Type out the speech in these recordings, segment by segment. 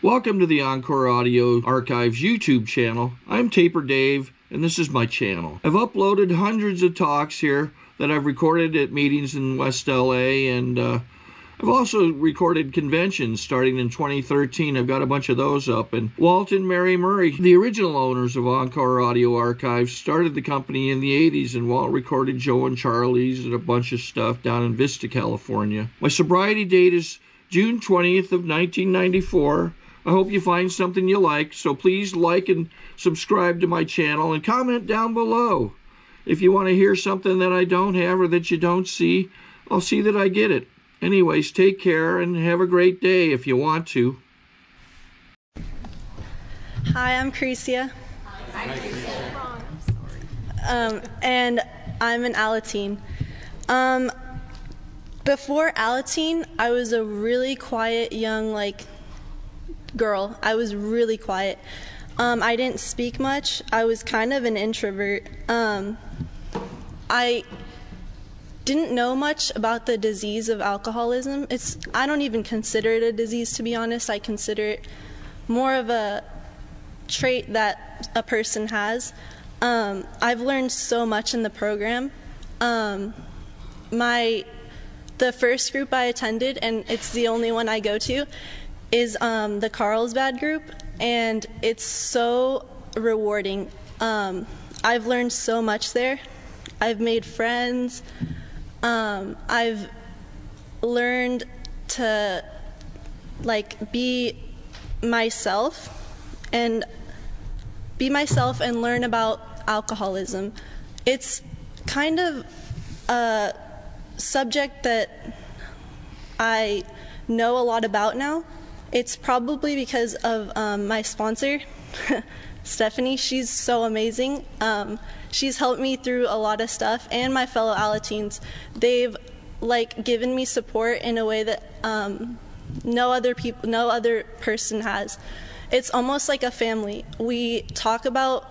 Welcome to the Encore Audio Archives YouTube channel. I'm Taper Dave, and this is my channel. I've uploaded hundreds of talks here that I've recorded at meetings in West LA, and I've also recorded conventions starting in 2013. I've got a bunch of those up. And Walt and Mary Murray, the original owners of Encore Audio Archives, started the company in the 80s, and Walt recorded Joe and Charlie's and a bunch of stuff down in Vista, California. My sobriety date is June 20th of 1994. I hope you find something you like, so please like and subscribe to my channel and comment down below. If you want to hear something that I don't have or that you don't see, I'll see that I get it. Anyways, take care and have a great day if you want to. Hi, I'm KRICIA. Hi, KRICIA. And I'm an Alateen. Before Alateen, I was a really quiet young, girl. I was really quiet. I didn't speak much. I was kind of an introvert. I didn't know much about the disease of alcoholism. I don't even consider it a disease, to be honest. I consider it more of a trait that a person has. I've learned so much in the program. The first group I attended, and it's the only one I go to, is the Carlsbad group, and it's so rewarding. I've learned so much there. I've made friends. I've learned to be myself and learn about alcoholism. It's kind of a subject that I know a lot about now. It's probably because of my sponsor, Stephanie. She's so amazing. She's helped me through a lot of stuff, and my fellow Alateens. They've given me support in a way that no other person has. It's almost like a family. We talk about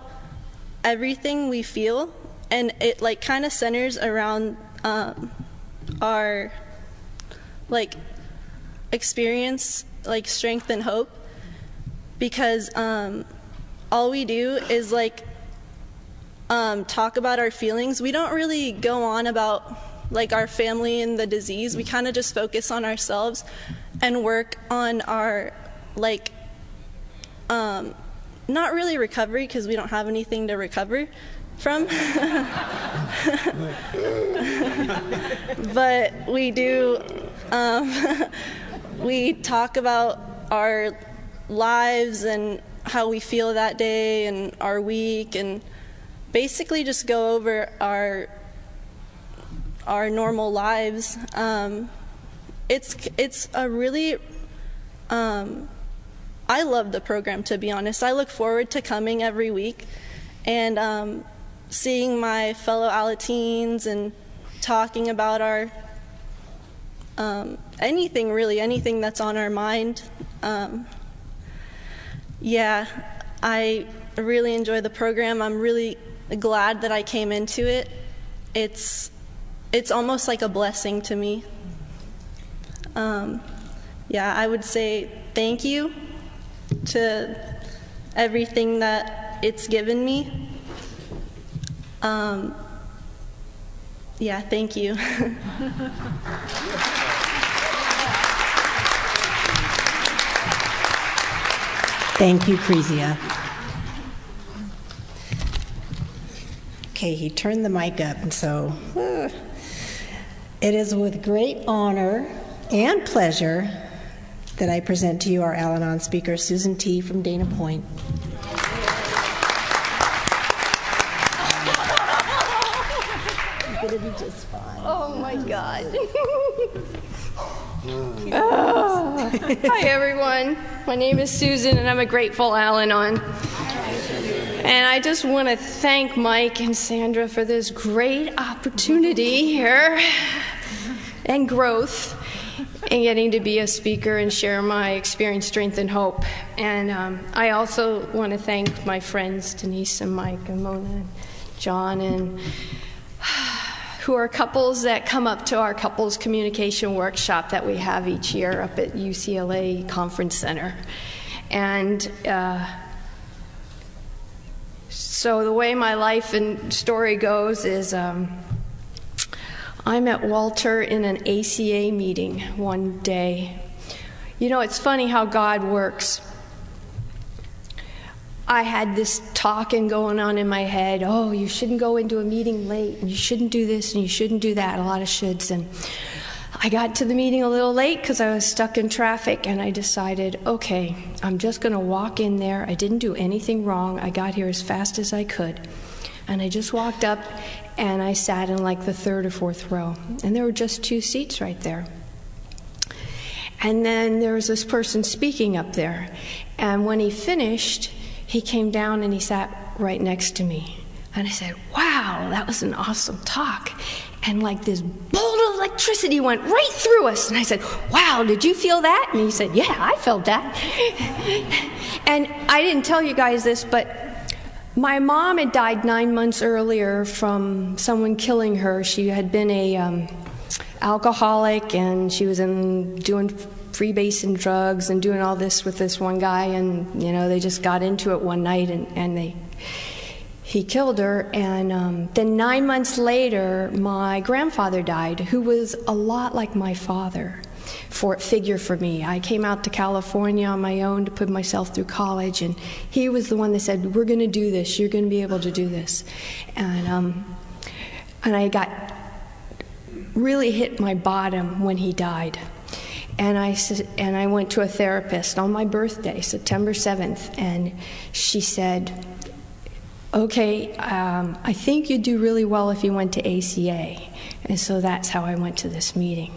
everything we feel, and it kind of centers around our experience, strength and hope, because all we do is talk about our feelings. We don't really go on about our family and the disease. We kind of just focus on ourselves and work on our not really recovery, because we don't have anything to recover from. But we do, we talk about our lives and how we feel that day and our week, and basically just go over our normal lives. It's a really, I love the program, to be honest. I look forward to coming every week and seeing my fellow Alateens and talking about our anything, really, anything that's on our mind. Yeah, I really enjoy the program. I'm really glad that I came into it. It's almost like a blessing to me. Yeah, I would say thank you to everything that it's given me. Yeah, thank you. Thank you, KRICIA. Okay, he turned the mic up, and so it is with great honor and pleasure that I present to you our Al-Anon speaker, Susan T. from Dana Point. You're gonna be just fine. Oh my God. Hi everyone, my name is Susan and I'm a grateful Al-Anon. And I just want to thank Mike and Sandra for this great opportunity here and growth and getting to be a speaker and share my experience, strength, and hope. And I also want to thank my friends Denise and Mike and Mona and John, and who are couples that come up to our couples communication workshop that we have each year up at UCLA Conference Center. And so the way my life and story goes is I met Walter in an ACA meeting one day. You know, it's funny how God works. I had this talking going on in my head. Oh, you shouldn't go into a meeting late, and you shouldn't do this, and you shouldn't do that. A lot of shoulds. And I got to the meeting a little late because I was stuck in traffic, and I decided, okay, I'm just going to walk in there. I didn't do anything wrong. I got here as fast as I could. And I just walked up, and I sat in like the third or fourth row. And there were just 2 seats right there. And then there was this person speaking up there. And when he finished, he came down and he sat right next to me. And I said, wow, that was an awesome talk. And like this bolt of electricity went right through us. And I said, wow, did you feel that? And he said, yeah, I felt that. And I didn't tell you guys this, but my mom had died 9 months earlier from someone killing her. She had been a alcoholic, and she was doing freebasing drugs and doing all this with this one guy, and you know, they just got into it one night, and he killed her. And then 9 months later, my grandfather died, who was a lot like my father figure for me. I came out to California on my own to put myself through college, and he was the one that said, we're going to do this, you're going to be able to do this. And I got really hit my bottom when he died. And I went to a therapist on my birthday, September 7th, and she said, okay, I think you'd do really well if you went to ACA. And so that's how I went to this meeting.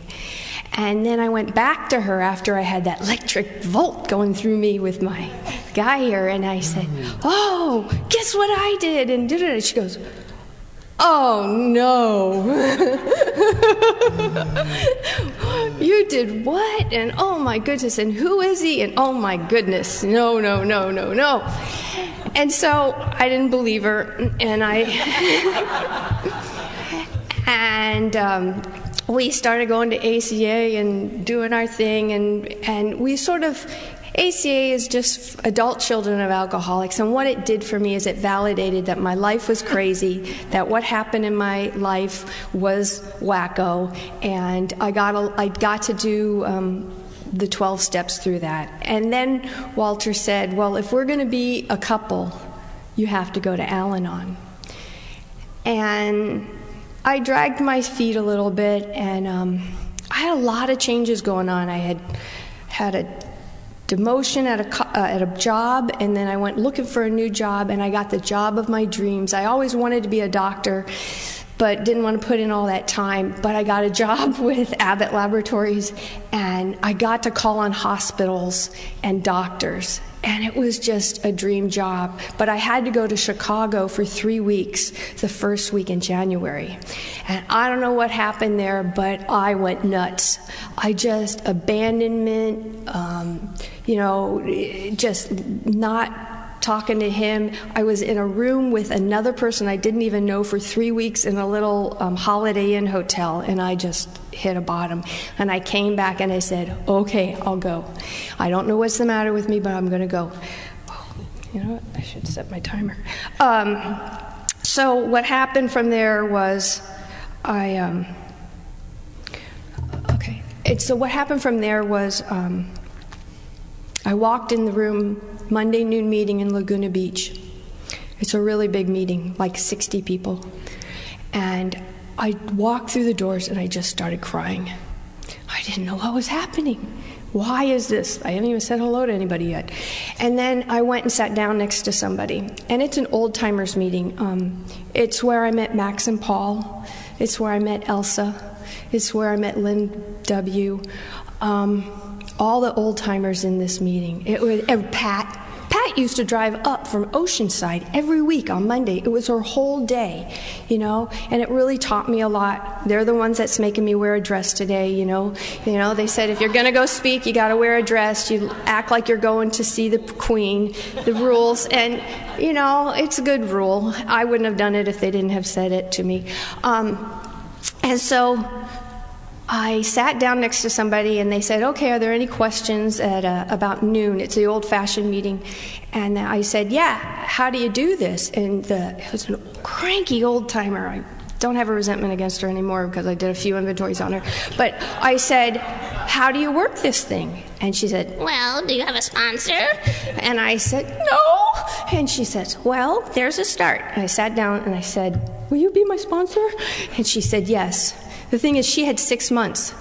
And then I went back to her after I had that electric volt going through me with my guy here, and I said, oh, guess what I did? And she goes, oh, no. You did what? And oh, my goodness. And who is he? And oh, my goodness. No, no, no, no, no. And so I didn't believe her. And we started going to ACA and doing our thing. And we sort of... ACA is just adult children of alcoholics, and what it did for me is it validated that my life was crazy, that what happened in my life was wacko, and I got to do the 12 steps through that. And then Walter said, well, if we're going to be a couple, you have to go to Al-Anon. And I dragged my feet a little bit, and I had a lot of changes going on. I had a demotion at a job, and then I went looking for a new job, and I got the job of my dreams. I always wanted to be a doctor, but didn't want to put in all that time. But I got a job with Abbott Laboratories, and I got to call on hospitals and doctors. And it was just a dream job. But I had to go to Chicago for 3 weeks, the first week in January. And I don't know what happened there, but I went nuts. I just, abandonment, just not talking to him. I was in a room with another person I didn't even know for 3 weeks in a little Holiday Inn hotel, and I just hit a bottom. And I came back and I said, okay, I'll go. I don't know what's the matter with me, but I'm going to go. Oh, you know what? I should set my timer. So what happened from there was I walked in the room, Monday noon meeting in Laguna Beach. It's a really big meeting, like 60 people. And I walked through the doors and I just started crying. I didn't know what was happening. Why is this? I haven't even said hello to anybody yet. And then I went and sat down next to somebody. And it's an old-timers meeting. It's where I met Max and Paul. It's where I met Elsa. It's where I met Lynn W. All the old-timers in this meeting. It was Pat. Pat used to drive up from Oceanside every week on Monday. It was her whole day, and it really taught me a lot. They're the ones that's making me wear a dress today, They said if you're going to go speak, you got to wear a dress. You act like you're going to see the Queen, the rules. And, it's a good rule. I wouldn't have done it if they didn't have said it to me. And so I sat down next to somebody and they said, okay, are there any questions at about noon? It's the old-fashioned meeting. And I said, yeah, how do you do this? And it was an cranky old-timer. I don't have a resentment against her anymore because I did a few inventories on her. But I said, how do you work this thing? And she said, well, do you have a sponsor? And I said, no. And she says, well, there's a start. And I sat down and I said, will you be my sponsor? And she said, yes. The thing is, she had 6 months.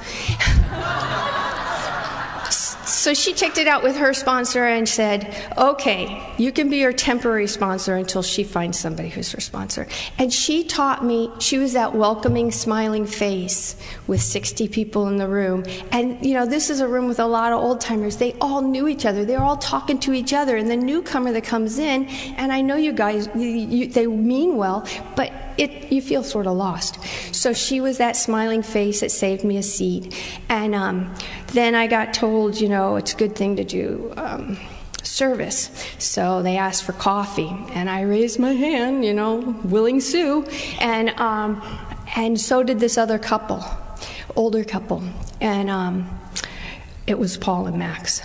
So she checked it out with her sponsor and said, okay, you can be her temporary sponsor until she finds somebody who's her sponsor. And she taught me, she was that welcoming, smiling face with 60 people in the room. And, you know, this is a room with a lot of old-timers. They all knew each other. They were all talking to each other. And the newcomer that comes in, and I know you guys, they mean well, but you feel sort of lost. So she was that smiling face that saved me a seat. And then I got told, you know, it's a good thing to do service. So they asked for coffee, and I raised my hand, you know, willing Sue. And so did this other couple, older couple. And it was Paul and Max.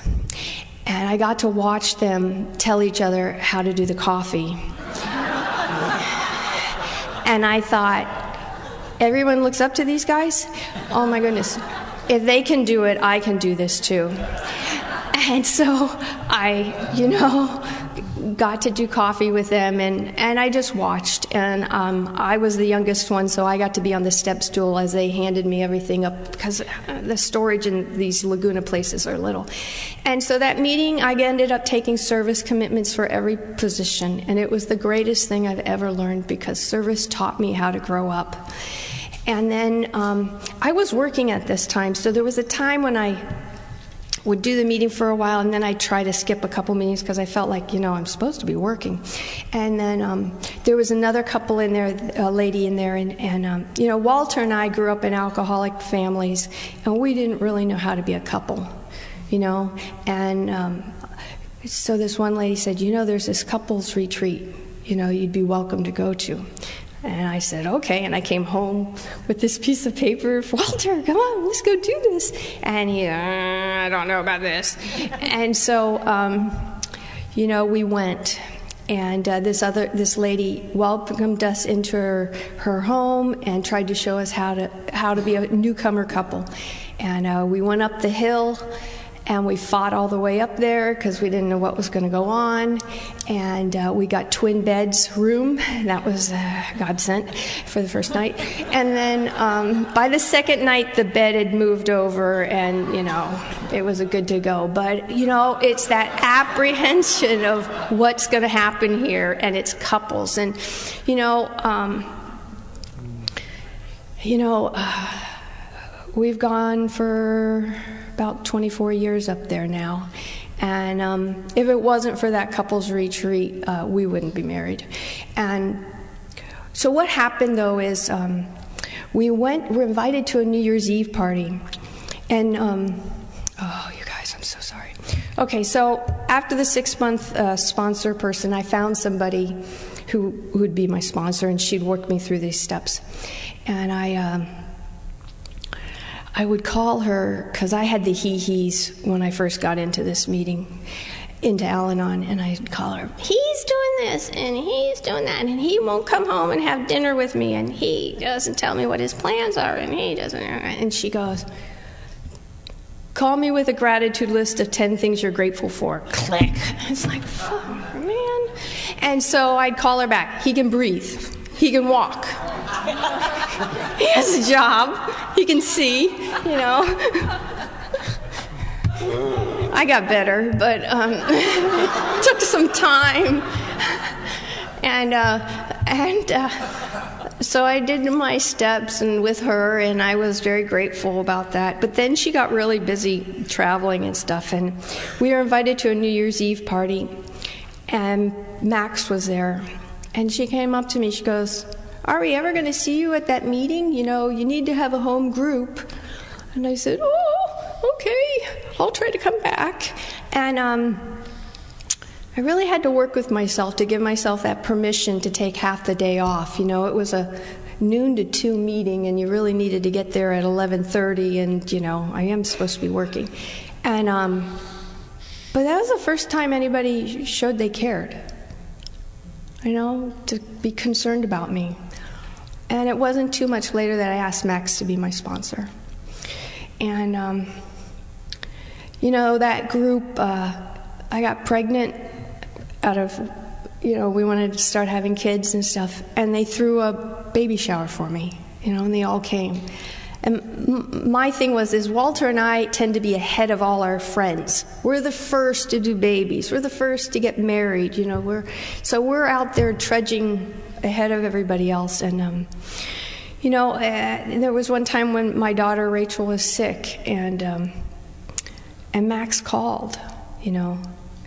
And I got to watch them tell each other how to do the coffee. And I thought, everyone looks up to these guys? Oh my goodness. If they can do it, I can do this too. And so I, you know, got to do coffee with them, and I just watched. And I was the youngest one, so I got to be on the step stool as they handed me everything up, because the storage in these Laguna places are little. And so that meeting, I ended up taking service commitments for every position, and it was the greatest thing I've ever learned, because service taught me how to grow up. And then I was working at this time, so there was a time when I would do the meeting for a while, and then I'd try to skip a couple meetings because I felt like, you know, I'm supposed to be working. And then there was another couple in there, a lady in there, and you know, Walter and I grew up in alcoholic families, and we didn't really know how to be a couple, you know. And so this one lady said, you know, there's this couples retreat, you know, you'd be welcome to go to. And I said, okay, and I came home with this piece of paper. Walter, come on, let's go do this. And he, I don't know about this. And so, you know, we went. And this lady welcomed us into her home and tried to show us how to be a newcomer couple. And we went up the hill, and we fought all the way up there because we didn't know what was going to go on. And we got twin beds room. That was God sent for the first night. And then by the second night, the bed had moved over, and, you know, it was a good to go. But, you know, it's that apprehension of what's going to happen here, and it's couples. And, you know, we've gone for about 24 years up there now. And if it wasn't for that couples retreat, we wouldn't be married. And so what happened, though, is we were invited to a New Year's Eve party. And, oh, you guys, I'm so sorry. Okay, so after the 6-month sponsor person, I found somebody who would be my sponsor, and she'd work me through these steps. And I would call her, because I had the he-he's when I first got into this meeting, into Al-Anon, and I'd call her, he's doing this, and he's doing that, and he won't come home and have dinner with me, and he doesn't tell me what his plans are, and he doesn't, and she goes, call me with a gratitude list of 10 things you're grateful for. Click. It's like, oh, man. And so I'd call her back. He can breathe. He can walk. He has a job. He can see, you know. I got better, but it took some time. And so I did my steps and with her, and I was very grateful about that. But then she got really busy traveling and stuff, and we were invited to a New Year's Eve party, and Max was there. And she came up to me, she goes, are we ever going to see you at that meeting? You know, you need to have a home group. And I said, oh, okay, I'll try to come back. And I really had to work with myself to give myself that permission to take half the day off. You know, it was a noon to 2 meeting, and you really needed to get there at 11:30, and, you know, I am supposed to be working. And, but that was the first time anybody showed they cared, you know, to be concerned about me. And it wasn't too much later that I asked Max to be my sponsor. And, you know, that group, I got pregnant out of, you know, we wanted to start having kids and stuff, and they threw a baby shower for me, you know, and they all came. And my thing is Walter and I tend to be ahead of all our friends. We're the first to do babies. We're the first to get married, you know. We're out there trudging ahead of everybody else. And, you know, there was one time when my daughter Rachel was sick, and Max called, you know,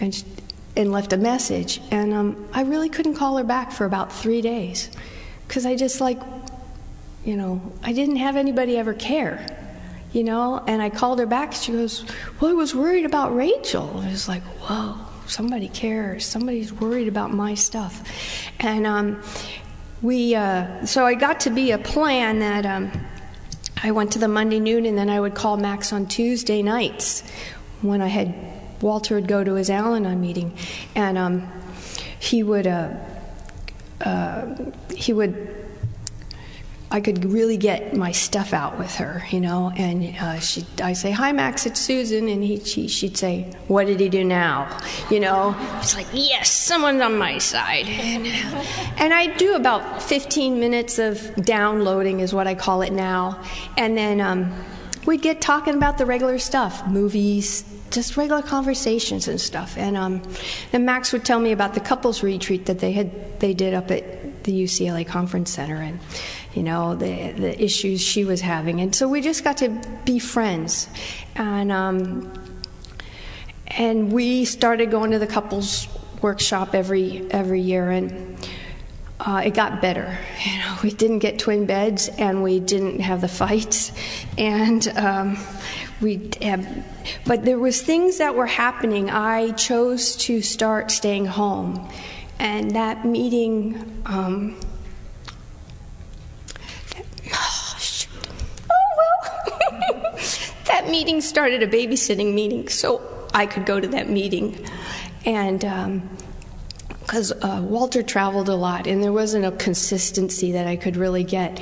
and left a message. And I really couldn't call her back for about 3 days, because I just, like, you know, I didn't have anybody ever care, you know. And I called her back. She goes, well, I was worried about Rachel. I was like, whoa, somebody cares. Somebody's worried about my stuff. And so I got to be a plan that I went to the Monday noon, and then I would call Max on Tuesday nights when Walter would go to his Al-Anon meeting, and I could really get my stuff out with her, you know. And I say, hi, Max, it's Susan, and she'd say, what did he do now? You know, it's like, yes, someone's on my side. And I do about 15 minutes of downloading, is what I call it now, and then we'd get talking about the regular stuff, movies, just regular conversations and stuff. And Max would tell me about the couples retreat that they did up at the UCLA Conference Center, and, you know, the issues she was having. And so we just got to be friends. And we started going to the couples workshop every year, and it got better. You know, we didn't get twin beds, and we didn't have the fights, and but there was things that were happening. I chose to start staying home, and that meeting, that meeting started a babysitting meeting, so I could go to that meeting. And because Walter traveled a lot, and there wasn't a consistency that I could really get.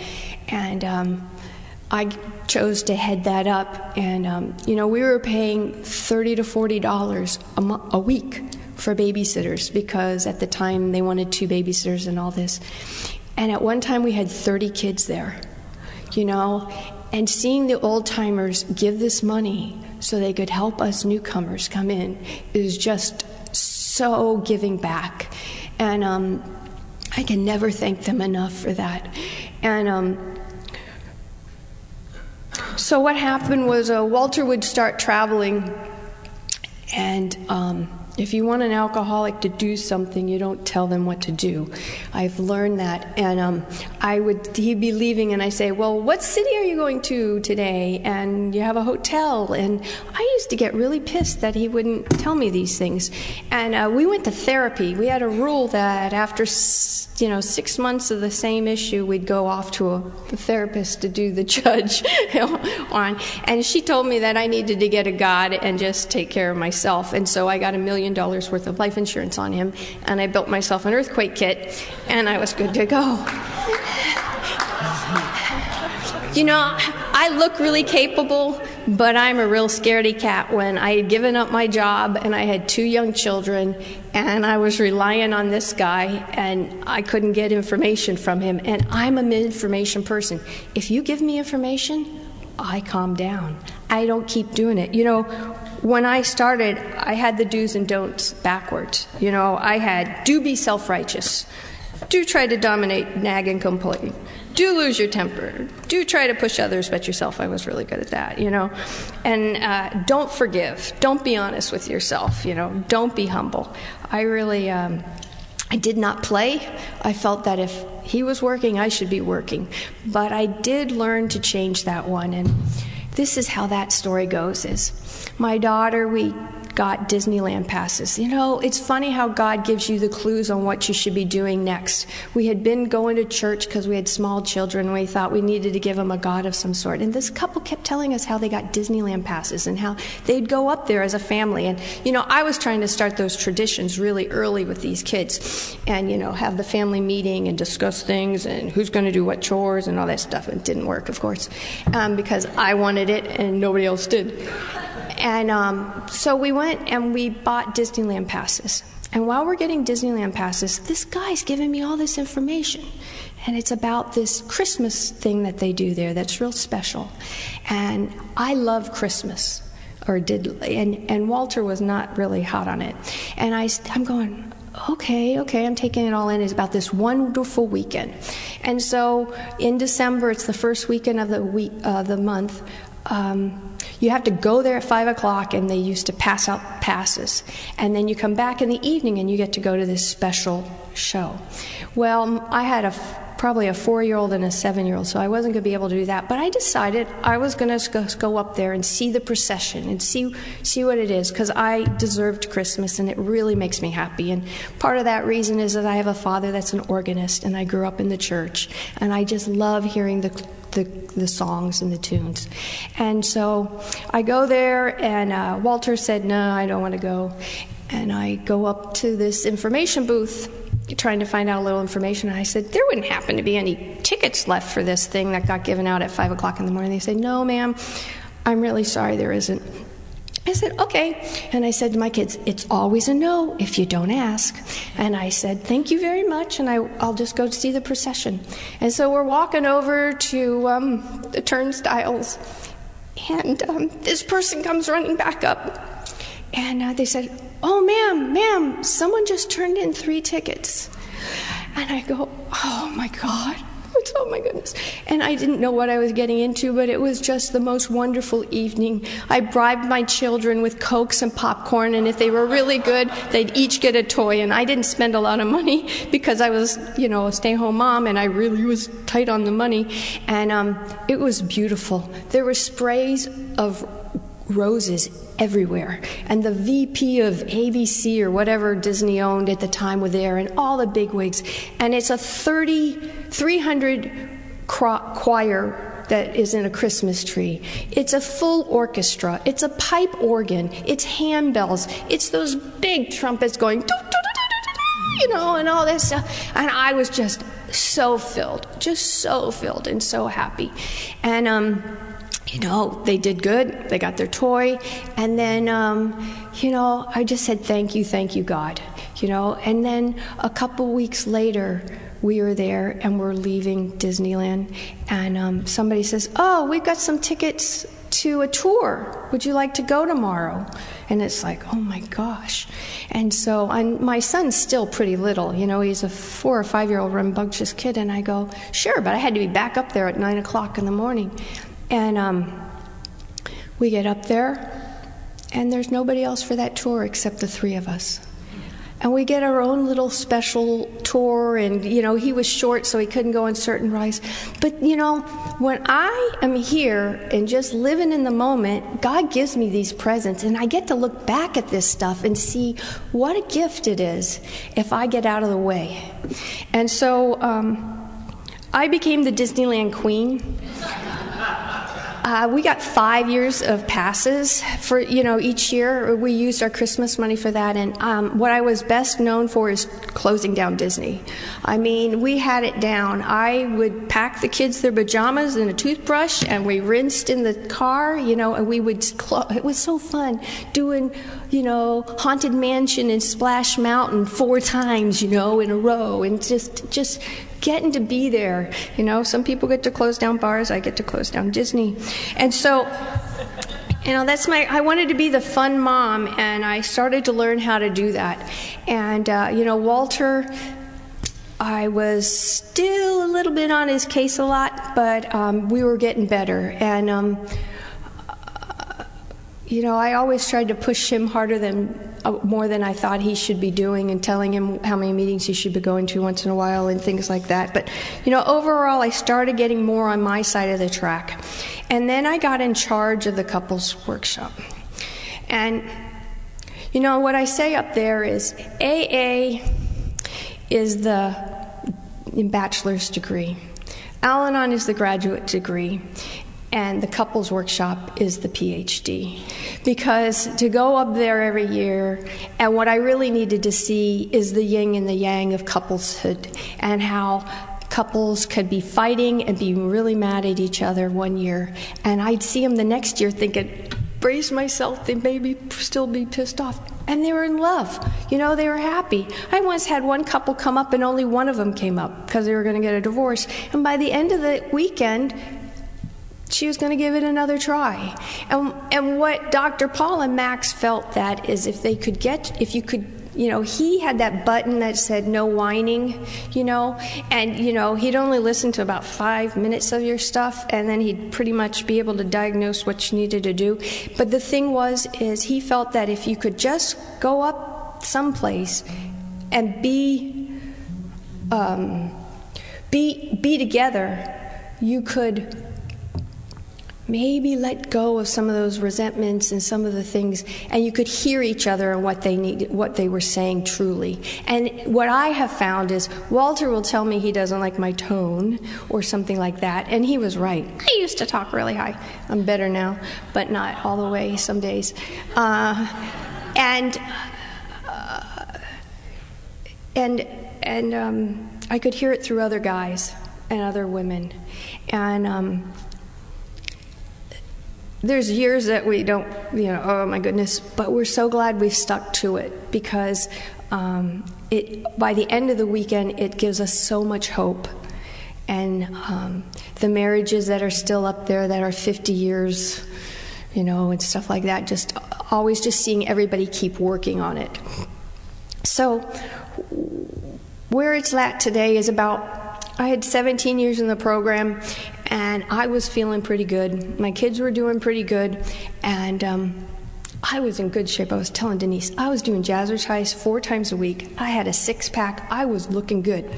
And I chose to head that up. And, you know, we were paying $30 to $40 a week for babysitters, because at the time they wanted 2 babysitters and all this. And at one time we had 30 kids there, you know. And seeing the old-timers give this money so they could help us newcomers come in is just so giving back. And I can never thank them enough for that. And so what happened was Walter would start traveling, and if you want an alcoholic to do something, you don't tell them what to do. I've learned that. And he'd be leaving, and I say, well, what city are you going to today? And you have a hotel. And I used to get really pissed that he wouldn't tell me these things. And we went to therapy. We had a rule that after 6 months of the same issue, we'd go off to a therapist to do the judge on. And she told me that I needed to get a God and just take care of myself. And so I got $1 million worth of life insurance on him, and I built myself an earthquake kit, and I was good to go. You know, I look really capable, but I'm a real scaredy cat. When I had given up my job, and I had 2 young children, and I was relying on this guy, and I couldn't get information from him, and I'm an information person. If you give me information, I calm down. I don't keep doing it. You know, when I started, I had the do's and don'ts backwards. You know, I had, do be self-righteous. Do try to dominate, nag, and complain. Do lose your temper. Do try to push others but yourself. I was really good at that, you know. And don't forgive. Don't be honest with yourself, you know. Don't be humble. I really, I did not play. I felt that if he was working, I should be working. But I did learn to change that one. And this is how that story goes. Is my daughter, we got Disneyland passes. You know, it's funny how God gives you the clues on what you should be doing next. We had been going to church because we had small children, and we thought we needed to give them a God of some sort. And this couple kept telling us how they got Disneyland passes and how they'd go up there as a family. And, you know, I was trying to start those traditions really early with these kids and, you know, have the family meeting and discuss things and who's going to do what chores and all that stuff. It didn't work, of course, because I wanted it and nobody else did. And so we went and we bought Disneyland passes. And while we're getting Disneyland passes, this guy's giving me all this information. And it's about this Christmas thing that they do there that's real special. And I love Christmas, or did, and Walter was not really hot on it. And I'm going, okay, I'm taking it all in. It's about this wonderful weekend. And so in December, it's the first weekend of the month. You have to go there at 5 o'clock, and they used to pass out passes. And then you come back in the evening, and you get to go to this special show. Well, I had probably a 4-year-old and a 7-year-old, so I wasn't going to be able to do that. But I decided I was going to go up there and see the procession and see what it is, because I deserved Christmas, and it really makes me happy. And part of that reason is that I have a father that's an organist, and I grew up in the church, and I just love hearing the songs and the tunes. And so I go there, and Walter said, no, I don't want to go. And I go up to this information booth trying to find out a little information. And I said, there wouldn't happen to be any tickets left for this thing that got given out at 5 o'clock in the morning. They said, no, ma'am, I'm really sorry, there isn't. I said, okay. And I said to my kids, it's always a no if you don't ask. And I said, thank you very much, and I'll just go see the procession. And so we're walking over to the turnstiles, and this person comes running back up. And they said, oh, ma'am, someone just turned in 3 tickets. And I go, oh, my God. Oh, my goodness. And I didn't know what I was getting into, but it was just the most wonderful evening. I bribed my children with Cokes and popcorn, and if they were really good, they'd each get a toy. And I didn't spend a lot of money because I was, you know, a stay-home mom, and I really was tight on the money. And it was beautiful. There were sprays of roses everywhere, and the VP of ABC or whatever Disney owned at the time were there, and all the bigwigs. And it's a 300 choir that is in a Christmas tree. It's a full orchestra. It's a pipe organ. It's handbells. It's those big trumpets going, you know, and all that stuff. And I was just so filled and so happy. And you know, they did good. They got their toy. And then, you know, I just said, thank you, God. You know, and then a couple weeks later, we were there and we're leaving Disneyland. And somebody says, oh, we've got some tickets to a tour. Would you like to go tomorrow? And it's like, oh my gosh. And so my son's still pretty little. You know, he's a 4 or 5-year-old rambunctious kid. And I go, sure, but I had to be back up there at 9 o'clock in the morning. And we get up there, and there's nobody else for that tour except the 3 of us. And we get our own little special tour, and, you know, he was short, so he couldn't go on certain rides. But, you know, when I am here and just living in the moment, God gives me these presents, and I get to look back at this stuff and see what a gift it is if I get out of the way. And so I became the Disneyland queen. We got 5 years of passes for, you know, each year. We used our Christmas money for that. And what I was best known for is closing down Disney. I mean, we had it down. I would pack the kids their pajamas and a toothbrush, and we rinsed in the car, you know, and we would, it was so fun doing, you know, Haunted Mansion and Splash Mountain 4 times, you know, in a row, and just getting to be there. You know, some people get to close down bars, I get to close down Disney. And so, you know, I wanted to be the fun mom, and I started to learn how to do that. And, you know, Walter, I was still a little bit on his case a lot, but we were getting better. And, you know, I always tried to push him more than I thought he should be doing, and telling him how many meetings he should be going to once in a while and things like that. But, you know, overall, I started getting more on my side of the track. And then I got in charge of the couples workshop. And You know, what I say up there is AA is the bachelor's degree. Al-Anon is the graduate degree. And the couples workshop is the PhD. Because to go up there every year, and what I really needed to see is the yin and the yang of coupleshood, and how couples could be fighting and be really mad at each other one year, and I'd see them the next year thinking, brace myself, they maybe still be pissed off. And they were in love. You know, they were happy. I once had one couple come up and only one of them came up because they were going to get a divorce. And by the end of the weekend, she was going to give it another try. And what Dr. Paul and Max felt that is if you could, you know, he had that button that said no whining, you know, and, you know, he'd only listen to about 5 minutes of your stuff, and then he'd pretty much be able to diagnose what you needed to do. But the thing is he felt that if you could just go up someplace and be together, you could maybe let go of some of those resentments and some of the things, and you could hear each other and what they were saying truly. And what I have found is Walter will tell me he doesn't like my tone or something like that, and he was right. I used to talk really high. I'm better now, but not all the way some days. And I could hear it through other guys and other women. And there's years that we don't, you know, oh my goodness, but we're so glad we've stuck to it, because by the end of the weekend, it gives us so much hope. And the marriages that are still up there that are 50 years, you know, and stuff like that, just always just seeing everybody keep working on it. So where it's at today is I had 17 years in the program, and I was feeling pretty good. My kids were doing pretty good, and I was in good shape. I was telling Denise, I was doing jazzercise 4 times a week. I had a 6-pack. I was looking good.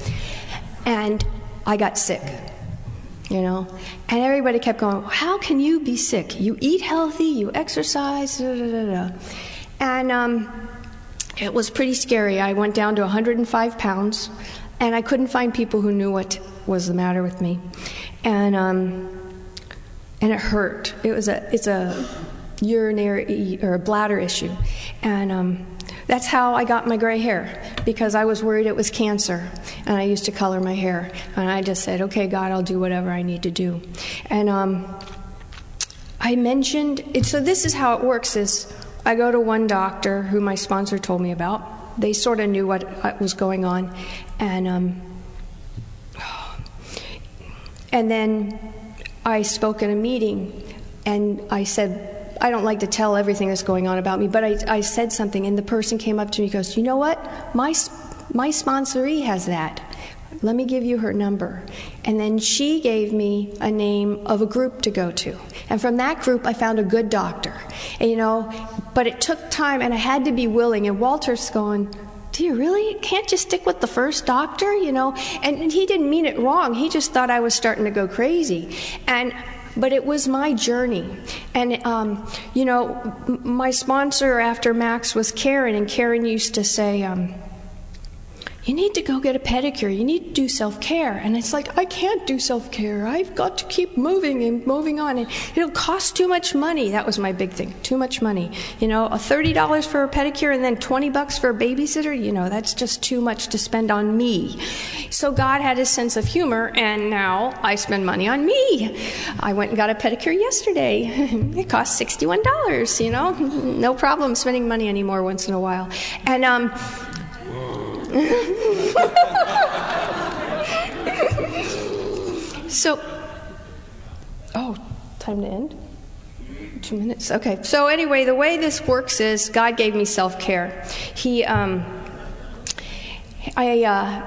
And I got sick, you know. And everybody kept going, how can you be sick? You eat healthy, you exercise, da, da, da, da. And it was pretty scary. I went down to 105 pounds. And I couldn't find people who knew what was the matter with me, and it hurt. It's a urinary or a bladder issue, and that's how I got my gray hair, because I was worried it was cancer, and I used to color my hair, and I just said, okay, God, I'll do whatever I need to do. And I mentioned it. So this is how it works: is I go to one doctor who my sponsor told me about. They sort of knew what was going on. And then I spoke in a meeting, and I said, I don't like to tell everything that's going on about me, but I said something, and the person came up to me and goes, you know what? My sponsoree has that. Let me give you her number. And then she gave me a name of a group to go to. And from that group, I found a good doctor. And, you know, but it took time, and I had to be willing. And Walter's going, do you really? Can't you stick with the first doctor, you know? And he didn't mean it wrong. He just thought I was starting to go crazy. But it was my journey. And, you know, my sponsor after Max was Karen, and Karen used to say, you need to go get a pedicure. You need to do self-care. And it's like, I can't do self-care. I've got to keep moving and moving on. And it'll cost too much money. That was my big thing, too much money. You know, $30 for a pedicure and then $20 for a babysitter, you know, that's just too much to spend on me. So God had his sense of humor, and now I spend money on me. I went and got a pedicure yesterday. It cost $61, you know. No problem spending money anymore once in a while. And, so, time to end? 2 minutes? Okay. So anyway, the way this works is God gave me self-care. I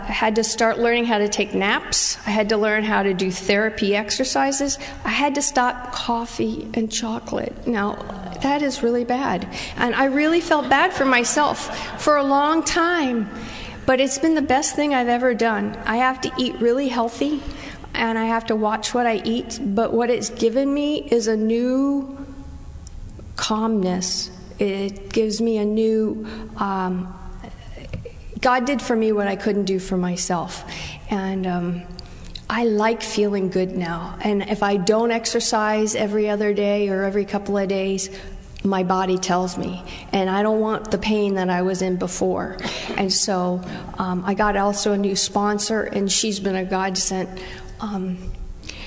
had to start learning how to take naps. I had to learn how to do therapy exercises. I had to stop coffee and chocolate. Now, that is really bad. And I really felt bad for myself for a long time. But it's been the best thing I've ever done. I have to eat really healthy, and I have to watch what I eat. But what it's given me is a new calmness. It gives me a new, God did for me what I couldn't do for myself. And I like feeling good now. And if I don't exercise every other day or every couple of days, my body tells me. And I don't want the pain that I was in before. And so I got also a new sponsor, and she's been a godsend.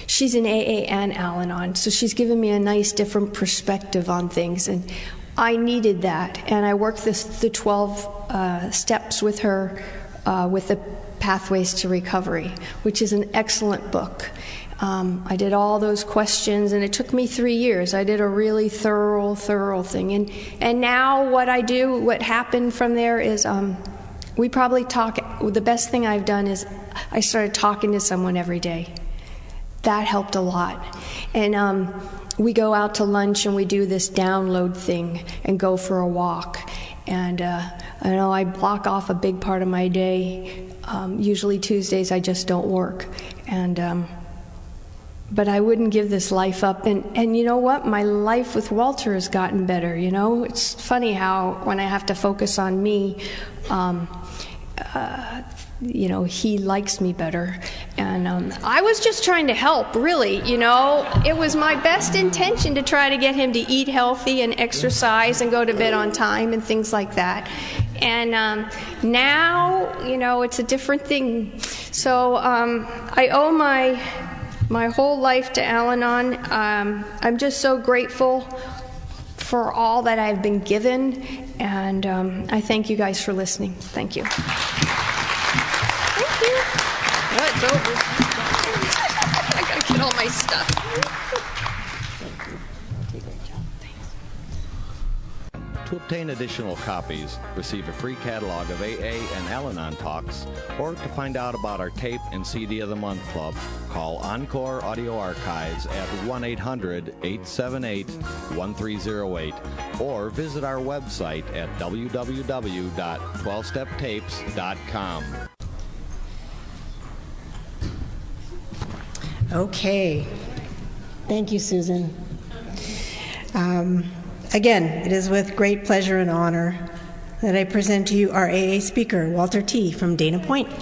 She's an AA and Al-Anon, so she's given me a nice different perspective on things. And I needed that. And I worked the 12 steps with her with the Pathways to Recovery, which is an excellent book. I did all those questions, and it took me 3 years. I did a really thorough thing. And now what I do, what happened from there is we probably talk. The best thing I've done is I started talking to someone every day. That helped a lot. And we go out to lunch and we do this download thing and go for a walk. And I know I block off a big part of my day. Usually Tuesdays I just don't work. And but I wouldn't give this life up. And you know what? My life with Walter has gotten better, you know? It's funny how when I have to focus on me, you know, he likes me better. And I was just trying to help, really, you know. It was my best intention to try to get him to eat healthy and exercise and go to bed on time and things like that. And now, you know, it's a different thing. So I owe my whole life to Al-Anon. I'm just so grateful for all that I've been given, and I thank you guys for listening. Thank you. Thank you. Oh, it's over. I gotta get all my stuff. To obtain additional copies, receive a free catalog of AA and Al-Anon talks, or to find out about our tape and CD of the Month Club, call Encore Audio Archives at 1-800-878-1308, or visit our website at www.12steptapes.com. Okay. Thank you, Susan. Again, it is with great pleasure and honor that I present to you our AA speaker, Walter T. from Dana Point. Do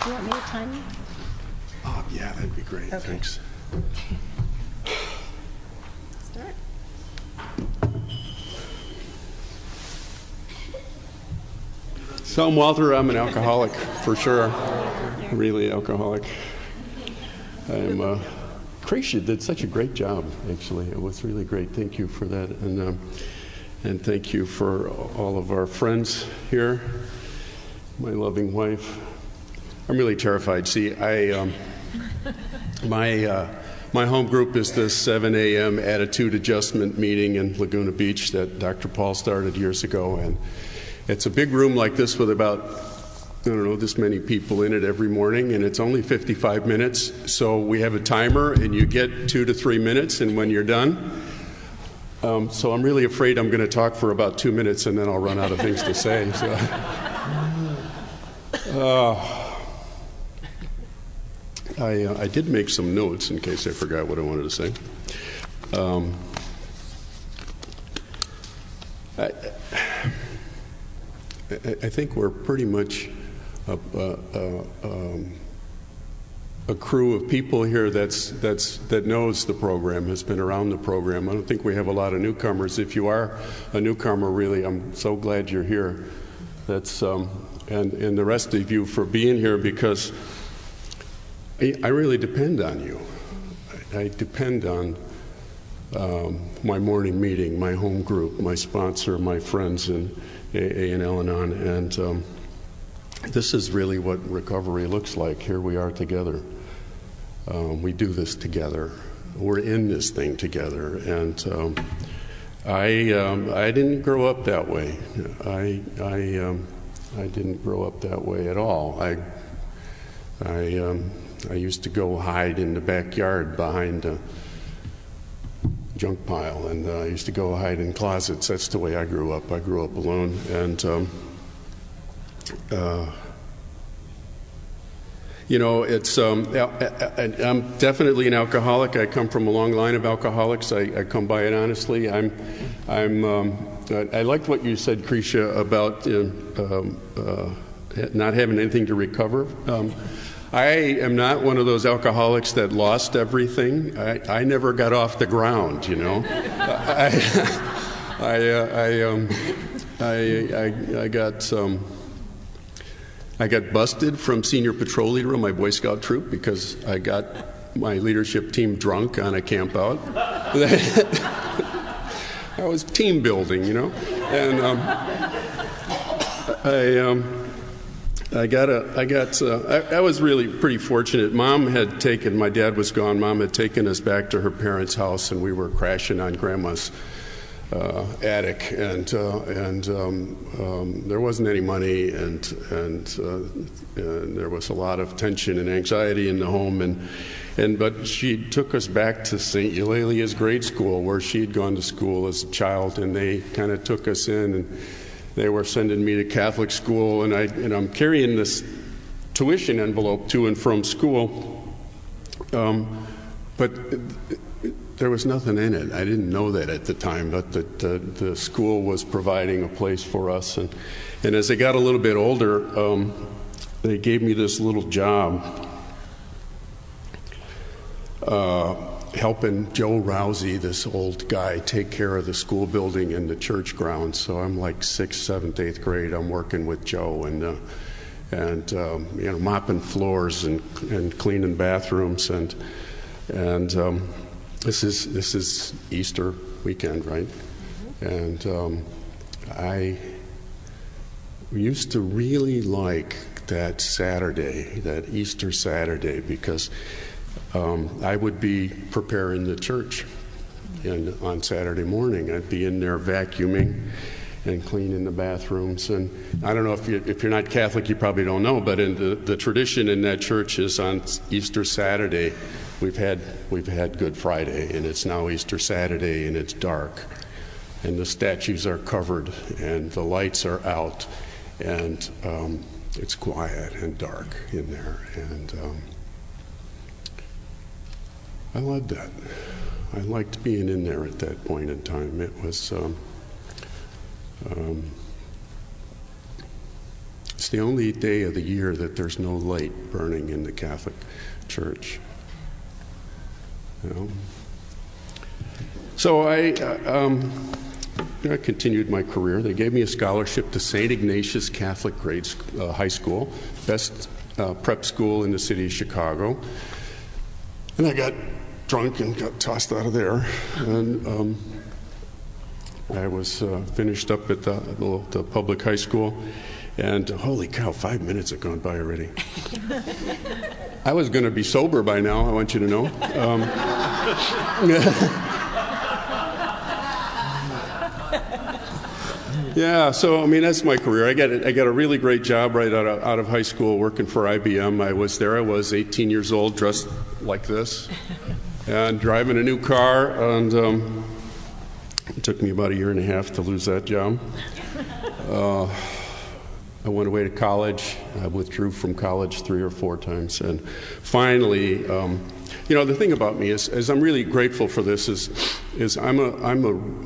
you want me to time you? Yeah, that'd be great. Okay. Thanks. Start. So I'm Walter. I'm an alcoholic, for sure. Really alcoholic. I'm KRICIA did such a great job, actually. It was really great. Thank you for that. And thank you for all of our friends here, my loving wife. I'm really terrified. See, my home group is this 7 a.m. attitude adjustment meeting in Laguna Beach that Dr. Paul started years ago. And it's a big room like this with about, I don't know, this many people in it every morning, and it's only 55 minutes. So we have a timer, and you get 2 to 3 minutes, and when you're done. So I'm really afraid I'm going to talk for about 2 minutes, and then I'll run out of things to say. So, I did make some notes in case I forgot what I wanted to say. I think we're pretty much a crew of people here that knows the program, has been around the program. I don't think we have a lot of newcomers. If you are a newcomer, really, I'm so glad you're here. That's and the rest of you for being here, because I really depend on you. I depend on my morning meeting, my home group, my sponsor, my friends in AA and Al-Anon, and this is really what recovery looks like. Here we are together. We do this together. We're in this thing together, and I didn't grow up that way. I didn't grow up that way at all. I used to go hide in the backyard behind a junk pile, and I used to go hide in closets. That's the way I grew up. I grew up alone, and you know, it's I'm definitely an alcoholic. I come from a long line of alcoholics. I come by it honestly. I liked what you said, KRICIA, about not having anything to recover. I am not one of those alcoholics that lost everything. I never got off the ground, you know. I got busted from senior patrol leader of my Boy Scout troop because I got my leadership team drunk on a camp out. I was team building, you know, and I was really pretty fortunate. My dad was gone. Mom had taken us back to her parents' house, and we were crashing on Grandma's attic, and there wasn't any money, and there was a lot of tension and anxiety in the home, but she took us back to St. Eulalia's grade school, where she had gone to school as a child, and they kind of took us in, and they were sending me to Catholic school, and I'm carrying this tuition envelope to and from school, but there was nothing in it. I didn't know that at the time, but the school was providing a place for us. And as I got a little bit older, they gave me this little job helping Joe Rousey, this old guy, take care of the school building and the church grounds. So I'm like 6th, 7th, 8th grade. I'm working with Joe and you know, mopping floors and cleaning bathrooms and this is Easter weekend, right? And I used to really like that Saturday, that Easter Saturday, because I would be preparing the church on Saturday morning. I'd be in there vacuuming and cleaning the bathrooms. And I don't know if you're not Catholic, you probably don't know, but in the tradition in that church is on Easter Saturday. We've had Good Friday, and it's now Easter Saturday, and it's dark, and the statues are covered, and the lights are out, and it's quiet and dark in there, and I loved that. I liked being in there at that point in time. It was it's the only day of the year that there's no light burning in the Catholic Church. You know? So I continued my career. They gave me a scholarship to St. Ignatius Catholic High School, best prep school in the city of Chicago. And I got drunk and got tossed out of there. And I was finished up at the public high school. And holy cow, 5 minutes have gone by already. I was going to be sober by now, I want you to know. Yeah, so I mean, that's my career. I got a really great job right out of high school working for IBM. I was 18 years old, dressed like this, and driving a new car, and it took me about 1.5 years to lose that job. I went away to college. I withdrew from college 3 or 4 times, and finally, you know, the thing about me is I'm really grateful for this. Is I'm a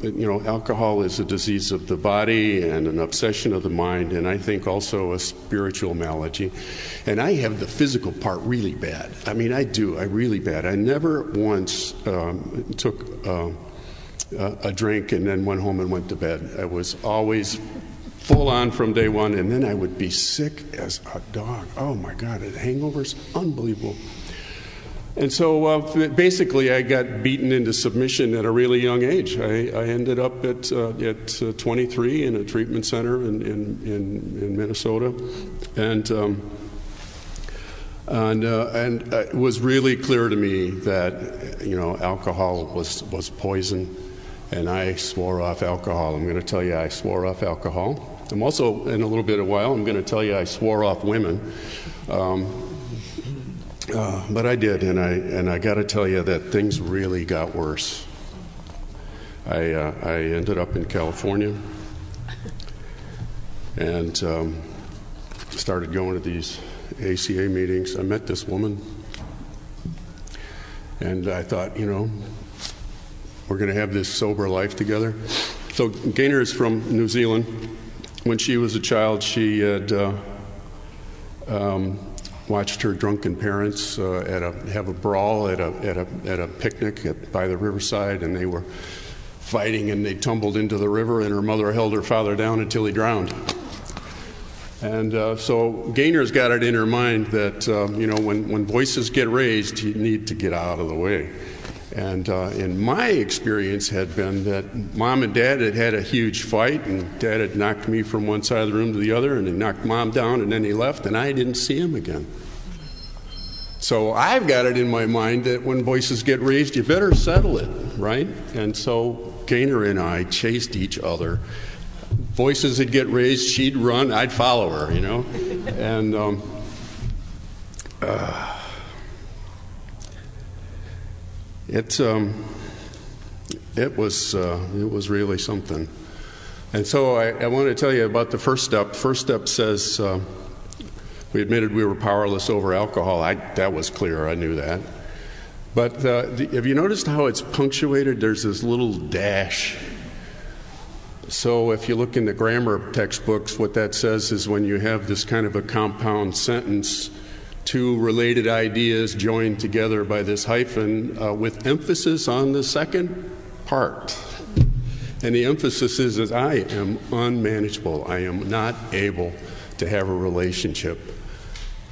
you know, alcohol is a disease of the body and an obsession of the mind, and I think also a spiritual malady. And I have the physical part really bad. I mean, I really bad. I never once took a drink and then went home and went to bed. I was always full on from day one, and then I would be sick as a dog. Oh my God, the hangovers, unbelievable. And so basically I got beaten into submission at a really young age. I ended up at 23 in a treatment center in Minnesota, and it was really clear to me that, you know, alcohol was poison, and I swore off alcohol. I'm going to tell you I swore off alcohol. I'm also, in a little bit of a while, I'm going to tell you I swore off women. But I did, and I got to tell you that things really got worse. I ended up in California and started going to these ACA meetings, I met this woman, and I thought, you know, we're going to have this sober life together. So Gaynor is from New Zealand. When she was a child, she had watched her drunken parents have a brawl at a picnic by the riverside, and they were fighting, and they tumbled into the river, and her mother held her father down until he drowned. And so Gaynor's got it in her mind that you know, when voices get raised, you need to get out of the way. And in my experience had been that Mom and Dad had had a huge fight, and Dad had knocked me from one side of the room to the other, and he knocked Mom down, and then he left, and I didn't see him again. So I've got it in my mind that when voices get raised, you better settle it, right? And so Gaynor and I chased each other. Voices would get raised, she'd run, I'd follow her, you know? And it was really something. And so I want to tell you about the first step. First step says we admitted we were powerless over alcohol. That was clear, I knew that. But have you noticed how it's punctuated? There's this little dash. So if you look in the grammar textbooks, what that says is when you have this kind of a compound sentence, two related ideas joined together by this hyphen with emphasis on the second part. And the emphasis is I am unmanageable. I am not able to have a relationship.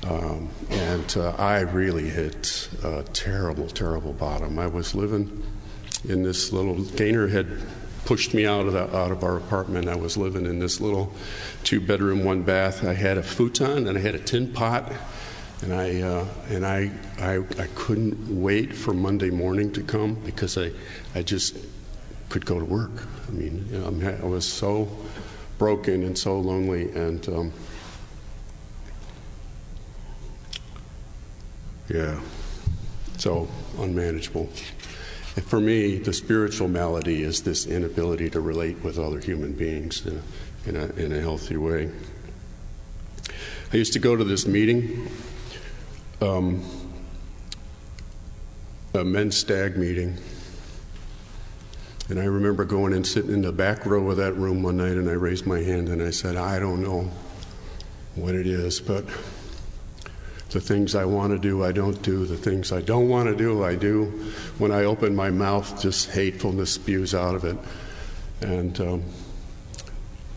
And I really hit a terrible, terrible bottom. I was living in this little, Gaynor had pushed me out of our apartment. I was living in this little 2-bedroom, 1-bath. I had a futon and I had a tin pot, and I couldn't wait for Monday morning to come because I just could go to work. I mean, you know, I was so broken and so lonely, and yeah, so unmanageable. And for me, the spiritual malady is this inability to relate with other human beings in a healthy way. I used to go to this meeting, a men's stag meeting, and I remember going and sitting in the back row of that room one night, and I raised my hand and I said, I don't know what it is, but the things I want to do, I don't do. The things I don't want to do, I do. When I open my mouth, just hatefulness spews out of it. And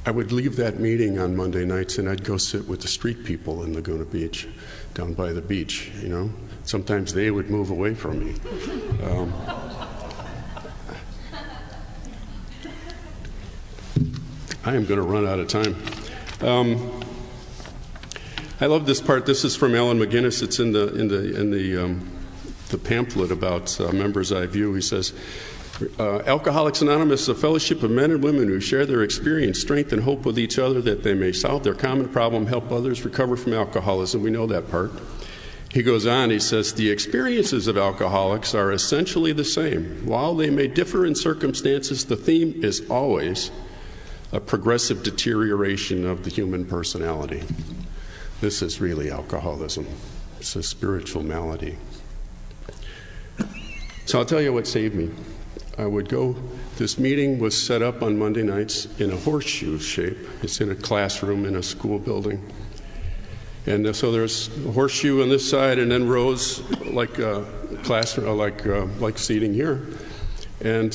I would leave that meeting on Monday nights, and I'd go sit with the street people in Laguna Beach, down by the beach, you know. Sometimes they would move away from me. I am going to run out of time. I love this part. This is from Alan McGinnis. It's in the pamphlet about Members I View. He says, Alcoholics Anonymous is a fellowship of men and women who share their experience, strength, and hope with each other that they may solve their common problem, help others recover from alcoholism. We know that part. He goes on, he says, the experiences of alcoholics are essentially the same. While they may differ in circumstances, the theme is always a progressive deterioration of the human personality. This is really alcoholism. It's a spiritual malady. So I'll tell you what saved me. I would go, this meeting was set up on Monday nights in a horseshoe shape. It's in a classroom in a school building. And so there's a horseshoe on this side and then rows like classroom, like seating here. And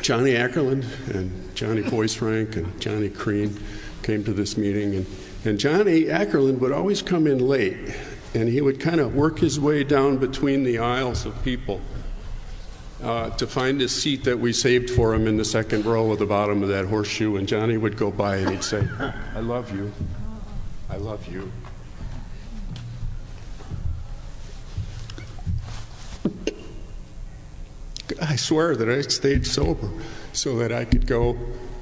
Johnny Ackerland and Johnny Boyce-Frank and Johnny Crean came to this meeting. And Johnny Ackerland would always come in late, and he would kind of work his way down between the aisles of people to find his seat that we saved for him in the second row at the bottom of that horseshoe. And Johnny would go by and he'd say, I love you. I love you. I swear that I stayed sober so that I could go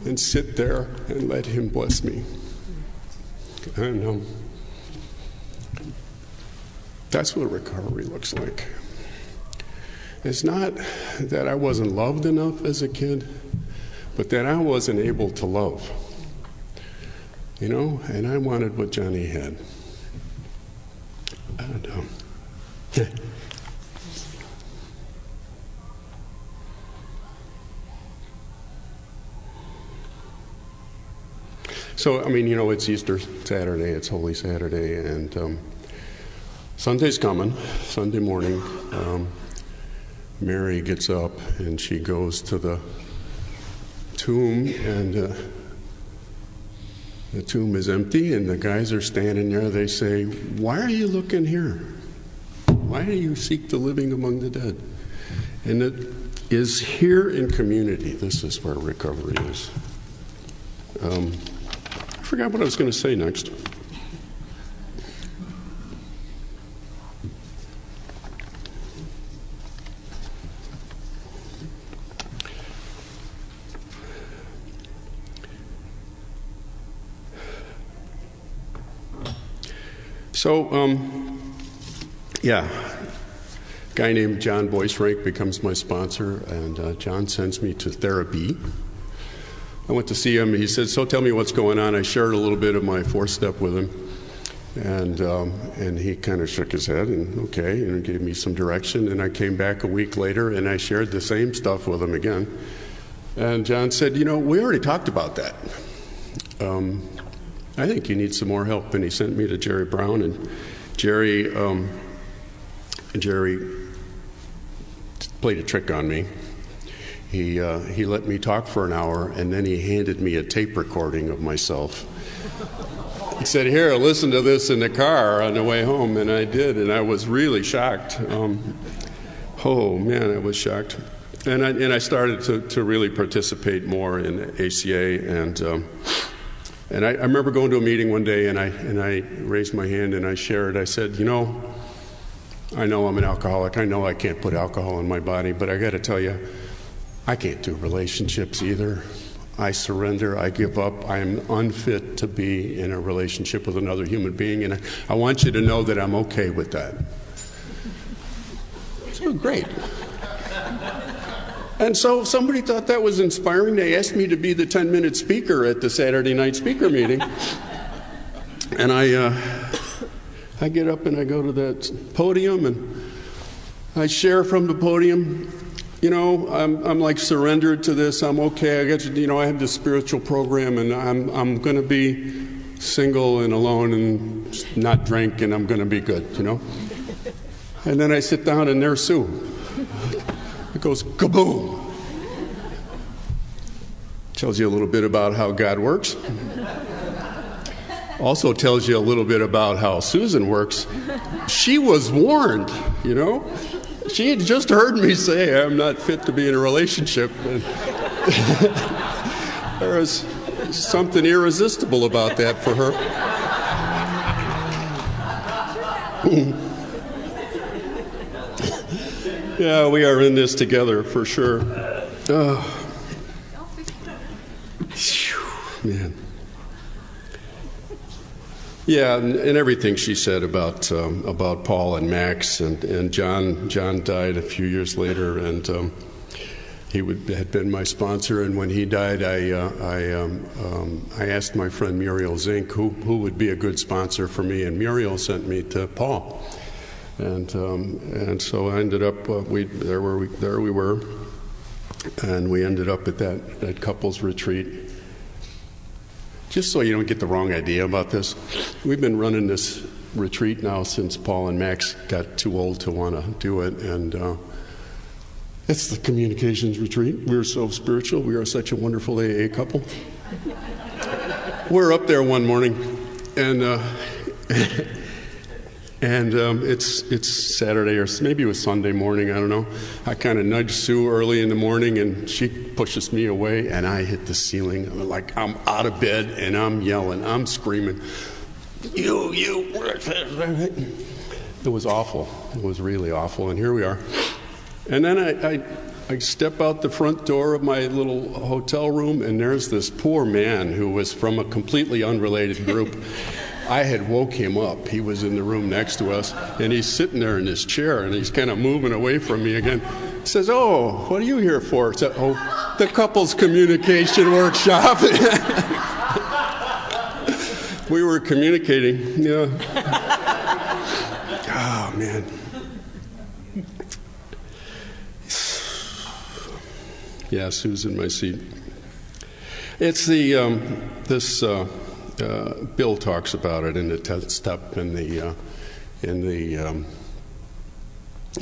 and sit there and let him bless me. I know. That's what recovery looks like. It's not that I wasn't loved enough as a kid, but that I wasn't able to love. You know, and I wanted what Johnny had. And, so, I mean, you know, it's Easter Saturday, it's Holy Saturday, and Sunday's coming, Sunday morning. Mary gets up and she goes to the tomb, and the tomb is empty, and the guys are standing there. They say, "Why are you looking here? Why do you seek the living among the dead?" And it is here in community. This is where recovery is. I forgot what I was going to say next. So, yeah, a guy named John Boyce-Rank becomes my sponsor, and John sends me to therapy. I went to see him. He said, "So tell me what's going on." I shared a little bit of my four-step with him, and he kind of shook his head and okay, and gave me some direction. And I came back a week later, and I shared the same stuff with him again. And John said, "You know, we already talked about that. I think you need some more help." And he sent me to Jerry Brown, and Jerry played a trick on me. He let me talk for an hour, and then he handed me a tape recording of myself. He said, "Here, listen to this in the car on the way home," and I did, and I was really shocked. Oh man, I was shocked, and I started to really participate more in ACA, and I remember going to a meeting one day, and I raised my hand and I shared. I said, "You know, I know I'm an alcoholic. I know I can't put alcohol in my body, but I got to tell you, I can't do relationships either. I surrender. I give up. I am unfit to be in a relationship with another human being, and I want you to know that I'm okay with that." So great. And so somebody thought that was inspiring. They asked me to be the 10-minute speaker at the Saturday night speaker meeting. And I get up and I go to that podium and I share from the podium. You know, I'm like surrendered to this. I'm okay. I get to, you know, I have this spiritual program, and I'm going to be single and alone and not drink, and I'm going to be good, you know. And then I sit down and there's Sue. It goes kaboom. Tells you a little bit about how God works. Also tells you a little bit about how Susan works. She was warned, you know. She had just heard me say I'm not fit to be in a relationship. And there was something irresistible about that for her. Yeah, we are in this together for sure. Oh. Man. Yeah, and everything she said about Paul and Max and John. John died a few years later, and he had been my sponsor. And when he died, I asked my friend Muriel Zink who would be a good sponsor for me, and Muriel sent me to Paul. And so I ended up there we were, and we ended up at that couples retreat. Just so you don't get the wrong idea about this, we've been running this retreat now since Paul and Max got too old to want to do it, and it's the communications retreat. We're so spiritual. We are such a wonderful AA couple. We're up there one morning, and it's Saturday, or maybe it was Sunday morning, I don't know. I kind of nudged Sue early in the morning, and she pushes me away, and I hit the ceiling. I'm out of bed, and I'm yelling, I'm screaming, you. It was awful. It was really awful, and here we are. And then I step out the front door of my little hotel room, and there's this poor man who was from a completely unrelated group. I had woke him up. He was in the room next to us, and he's sitting there in his chair, and he's kind of moving away from me again. He says, "Oh, what are you here for?" I said, "Oh, the couples communication workshop." We were communicating. Yeah. Oh, man. Yeah, Susan, my seat. It's the, Bill talks about it in the 10th step in the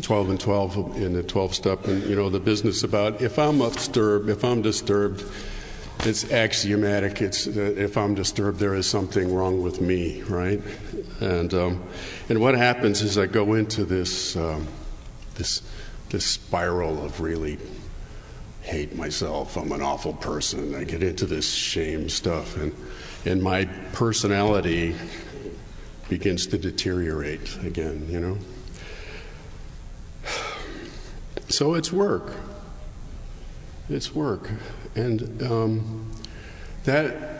12 and 12 in the 12 step, and you know the business about if I'm disturbed, it's axiomatic. It's that if I'm disturbed, there is something wrong with me, right? And what happens is I go into this spiral of really hate myself. I'm an awful person. I get into this shame stuff, and my personality begins to deteriorate again, you know. So it's work. It's work. And that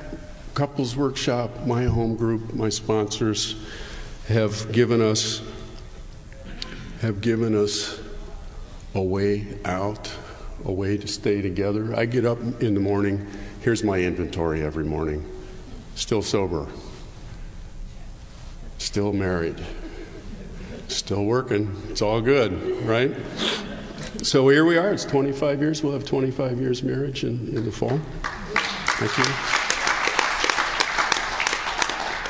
couples workshop, my home group, my sponsors have given us a way out, a way to stay together. I get up in the morning, here's my inventory every morning. Still sober. Still married. Still working. It's all good, right? So here we are. It's 25 years. We'll have 25 years marriage in the fall. Thank you.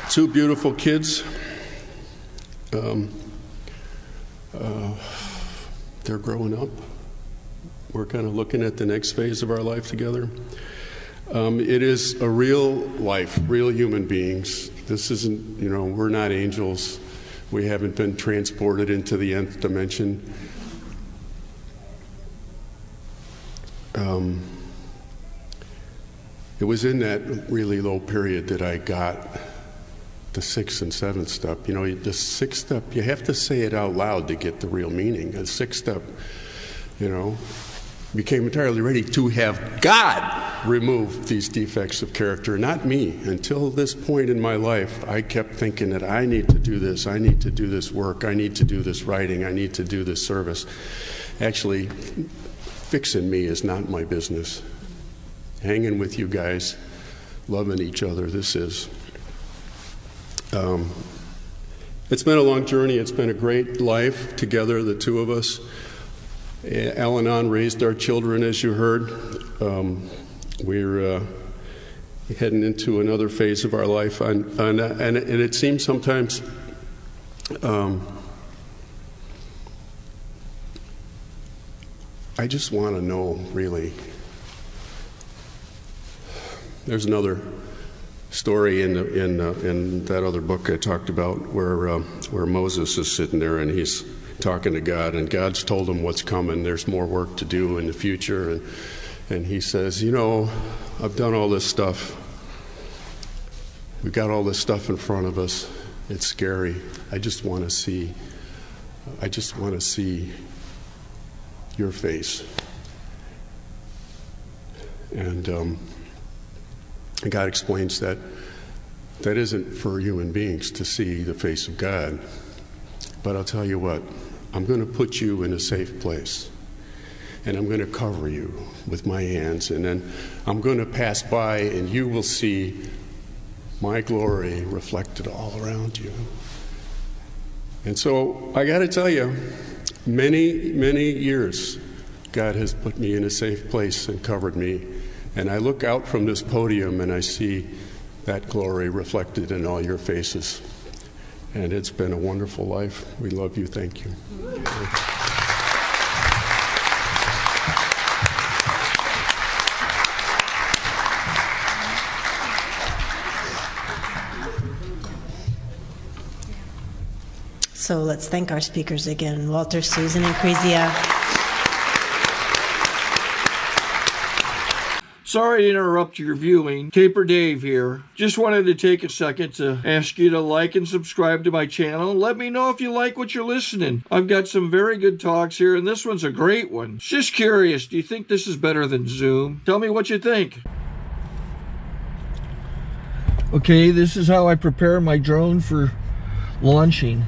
2 beautiful kids. They're growing up. We're kind of looking at the next phase of our life together. It is a real life, real human beings. This isn't, you know, we're not angels. We haven't been transported into the nth dimension. It was in that really low period that I got the 6th and 7th step. You know, the 6th step, you have to say it out loud to get the real meaning. The 6th step, you know, became entirely ready to have God remove these defects of character, not me. Until this point in my life, I kept thinking that I need to do this, I need to do this work, I need to do this writing, I need to do this service. Actually, fixing me is not my business. Hanging with you guys, loving each other, this is. It's been a long journey. It's been a great life together, the two of us. Al-Anon raised our children, as you heard. We're heading into another phase of our life, and it seems sometimes I just want to know, really. There's another story in that other book I talked about where Moses is sitting there and he's talking to God, and God's told him what's coming. There's more work to do in the future, and he says, you know, I've done all this stuff. We've got all this stuff in front of us. It's scary. I just want to see your face. And God explains that isn't for human beings to see the face of God. But I'll tell you what, I'm going to put you in a safe place. And I'm going to cover you with my hands. And then I'm going to pass by and you will see my glory reflected all around you. And so I got to tell you, many, many years, God has put me in a safe place and covered me. And I look out from this podium and I see that glory reflected in all your faces. And it's been a wonderful life. We love you. Thank you. So let's thank our speakers again, Walter, Susan, and KRICIA. Sorry to interrupt your viewing. Taper Dave here. Just wanted to take a second to ask you to like and subscribe to my channel. Let me know if you like what you're listening. I've got some very good talks here, and this one's a great one. Just curious, do you think this is better than Zoom? Tell me what you think. Okay, this is how I prepare my drone for launching.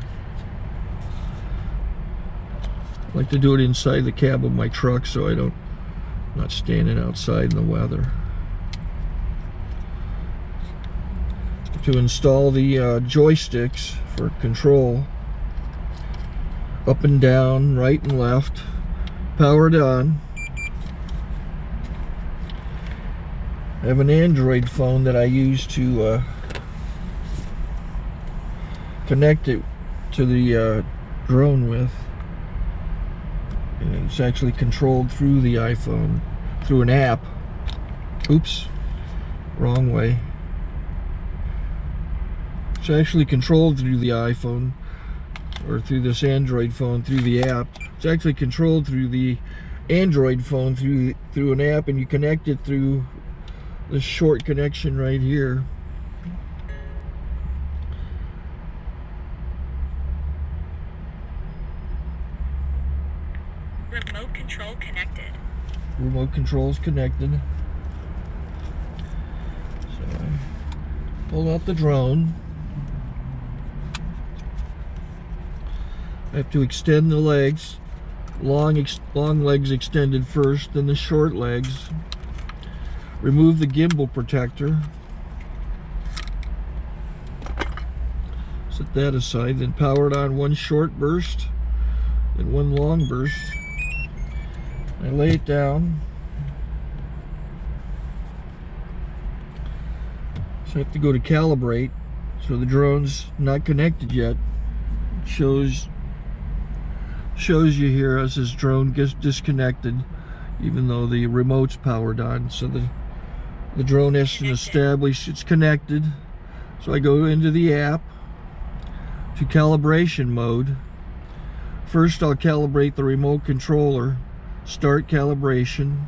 I like to do it inside the cab of my truck so I'm not standing outside in the weather. To install the joysticks for control, up and down, right and left, powered on. I have an Android phone that I use to connect it to the drone with. And it's actually controlled through the iPhone, through an app. Oops, wrong way. It's actually controlled through the iPhone, or through this Android phone, through the app. It's actually controlled through the Android phone, through an app, and you connect it through this short connection right here. Remote control connected. Remote control's connected. So I pull out the drone. I have to extend the legs. Long legs extended first, then the short legs. Remove the gimbal protector. Set that aside, then power it on one short burst, then one long burst. I lay it down. So I have to go to calibrate. So the drone's not connected yet. It shows you here as this drone gets disconnected, even though the remote's powered on. So the drone has to establish it's connected. So I go into the app to calibration mode. First I'll calibrate the remote controller. Start calibration.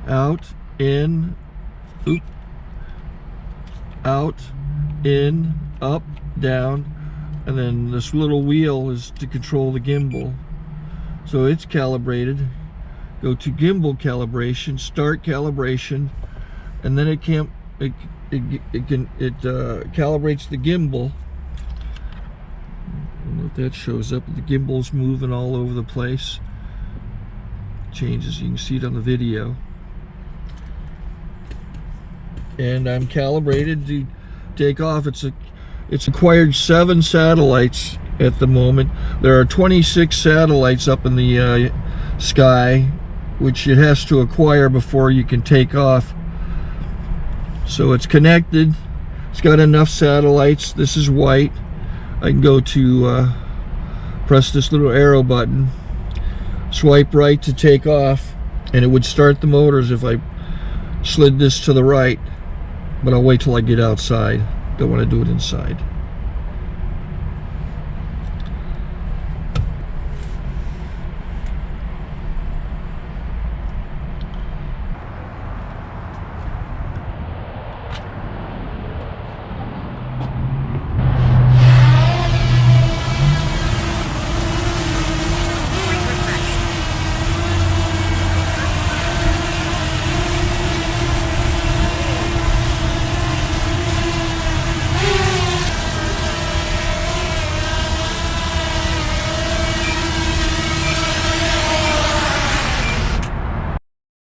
Out, in, oop, out, in, up, down, and then this little wheel is to control the gimbal. So it's calibrated. Go to gimbal calibration, start calibration, and then it calibrates the gimbal. I don't know if that shows up. The gimbal's moving all over the place. Changes, you can see it on the video. And I'm calibrated to take off. It's acquired 7 satellites at the moment. There are 26 satellites up in the sky, which it has to acquire before you can take off. So it's connected. It's got enough satellites. This is white. I can go to press this little arrow button, swipe right to take off, and it would start the motors if I slid this to the right, but I'll wait till I get outside. Don't want to do it inside.